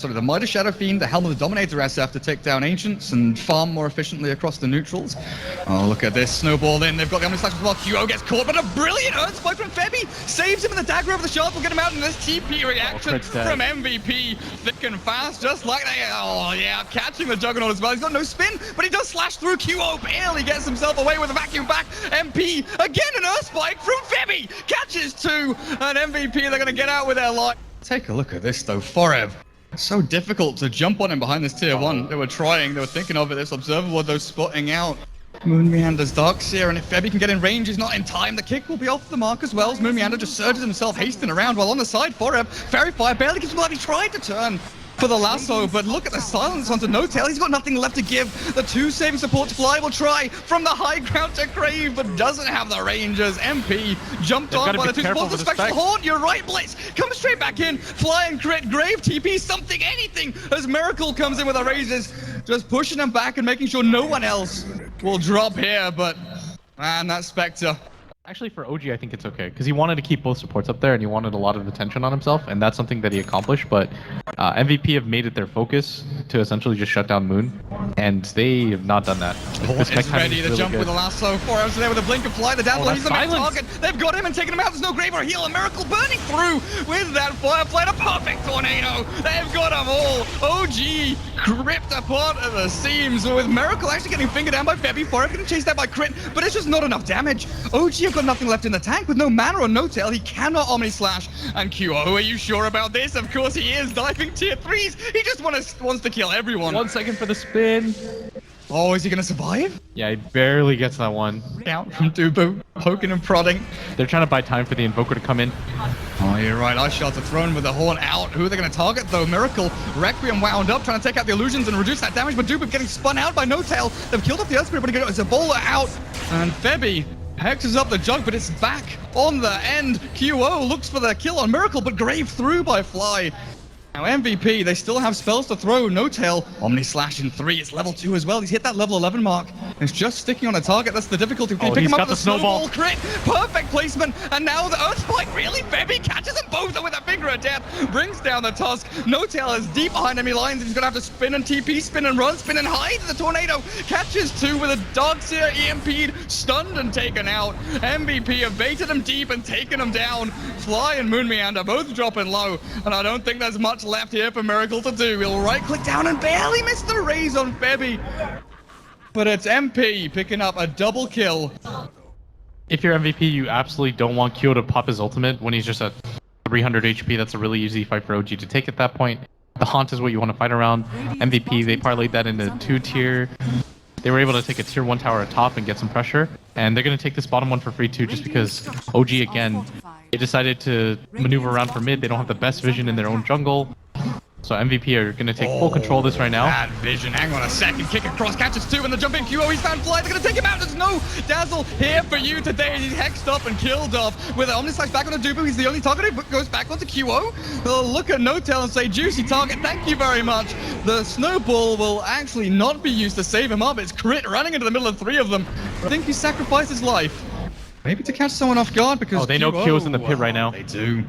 the Midas Shadow Fiend, the Helm of the Dominator SF to take down Ancients and farm more efficiently across the neutrals. Oh, look at this. Snowball in. They've got the Omni Slash as well. QO gets caught, but a brilliant Earth Spike from Febby saves him, and the dagger over the shards will get him out in this TP reaction from MVP. Thick and fast, just like that. Oh, yeah, catching the Juggernaut as well. He's got no spin, but he does slash through. QO barely gets himself away with a vacuum back. MP, again an Earth Spike from Febby. Catches two, and MVP, they're going to get out with their life. Take a look at this, though. Forev. So difficult to jump on him behind this tier 1. They were trying, they were thinking of it. This observable, though, spotting out. Moon Meander's Darkseer, and if Febby can get in range, he's not in time. The kick will be off the mark as well, as Moon Meander just surges himself, hasting around, while on the side, Forev, Fairy Fire barely gives him life. He tried to turn for the lasso, but look at the silence onto No-Tail. He's got nothing left to give. The 2 saving supports. Fly will try from the high ground to Grave, but doesn't have the ranges. MP jumped on by the 2 supports. The Spectral Haunt, you're right, Blitz. Comes straight back in. Fly and crit. Grave TP, something, anything, as Miracle comes in with the raises. Just pushing him back and making sure no one else will drop here, but man, that Spectre. Actually, for OG, I think it's okay, because he wanted to keep both supports up there, and he wanted a lot of attention on himself, and that's something that he accomplished, but MVP have made it their focus to essentially just shut down Moon, and they have not done that. It's ready to jump with the lasso. 4 hours there with a blink of Fly. The Dazzle, he's the main target. They've got him and taken him out. There's no Grave or heal. A Miracle burning through with that Firefly. A perfect tornado. They've got them all. OG ripped apart at the seams, with Miracle actually getting fingered down by Febby. 4 getting chased out by crit, but it's just not enough damage. OG have got nothing left in the tank. With no mana or no tail, he cannot Omni Slash. And QO, are you sure about this? Of course he is. Diving tier 3s. He just wants to kill everyone. 1 second for the spin. Oh, is he going to survive? Yeah, he barely gets that one. Out from Dubu, poking and prodding. They're trying to buy time for the Invoker to come in. Oh, you're right. Ice Shards are thrown with the Horn out. Who are they going to target, though? Miracle. Requiem wound up, trying to take out the illusions and reduce that damage, but Dubu getting spun out by No Tail. They've killed off the Earth Spirit, but he got Zabola out. And Febby hexes up the jug, but it's back on the end. QO looks for the kill on Miracle, but Grave through by Fly. Now MVP, they still have spells to throw. No Tail, Omni Slash in 3. It's level 2 as well. He's hit that level 11 mark. It's just sticking on a target. That's the difficulty. Can he pick him up with the snowball crit? Perfect placement. And now the Earth Spike. Really? Febby catches them both with a finger of death. Brings down the Tusk. No Tail is deep behind enemy lines. He's going to have to spin and TP, spin and run, spin and hide. The Tornado catches 2 with a Darkseer EMP'd, stunned and taken out. MVP have baited him deep and taken him down. Fly and Moon Meander both dropping low. And I don't think there's much left here for Miracle to do. He'll right click down and barely miss the raise on Febby. But it's MP picking up a double kill. If you're MVP, you absolutely don't want Kyo to pop his ultimate when he's just at 300 HP. That's a really easy fight for OG to take at that point. The Haunt is what you want to fight around. MVP, they parlayed that into 2 tier. They were able to take a tier 1 tower at top and get some pressure. And they're going to take this bottom one for free too, just because OG, again, they decided to maneuver around for mid. They don't have the best vision in their own jungle. So MVP are going to take full control of this right now. Bad vision. Hang on a second. Kick across, catches 2, and the jump in QO. He's found Fly. They're going to take him out. There's no Dazzle here for you today. He's hexed up and killed off with an Omni Slash back on the Dubu. He's the only target who goes back onto QO. They'll look at No Tail and say, juicy target. Thank you very much. The snowball will actually not be used to save him up. It's crit running into the middle of 3 of them. I think he sacrificed his life. Maybe to catch someone off guard because they know Kyo's in the pit right now. They do.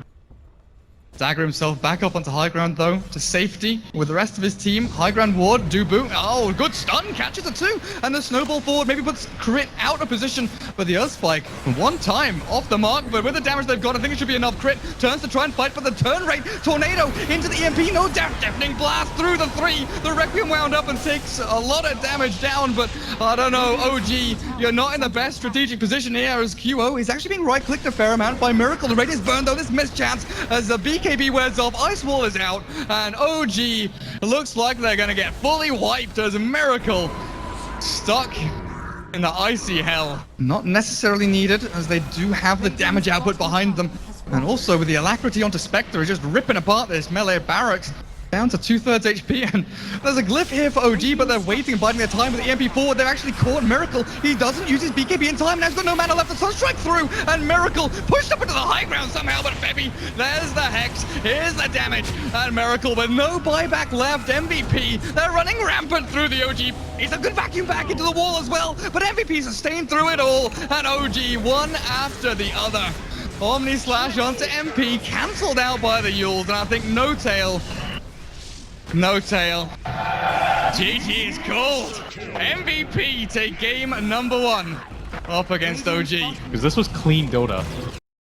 Dagger himself back up onto high ground, though, to safety with the rest of his team. High ground ward, Dubu. Oh, good stun, catches a 2, and the snowball forward maybe puts crit out of position, but the Earth Spike, 1 time off the mark, but with the damage they've got, I think it should be enough. Crit turns to try and fight for the turn rate. Tornado into the EMP, no deafening blast through the 3. The Requiem wound up and takes a lot of damage down, but I don't know, OG, you're not in the best strategic position here as QO is actually being right-clicked a fair amount by Miracle. The radius burned, though, this missed chance as the BKB wears off, Ice Wall is out, and OG looks like they're going to get fully wiped as Miracle stuck in the icy hell. Not necessarily needed, as they do have the damage output behind them, and also with the alacrity onto Spectre is just ripping apart this melee barracks. Down to 2/3 HP, and there's a glyph here for OG, but they're waiting and biding their time with the EMP forward. They've actually caught Miracle. He doesn't use his BKB in time, now he's got no mana left. The Sunstrike through, and Miracle pushed up into the high ground somehow, but Febby, there's the Hex, here's the damage, and Miracle with no buyback left. MVP, they're running rampant through the OG. It's a good vacuum back into the wall as well, but MVP sustained through it all, and OG one after the other. Omni Slash onto MP, cancelled out by the Yules, and I think No Tail No tail. GG is called. MVP take game number 1 up against OG. Because this was clean Dota.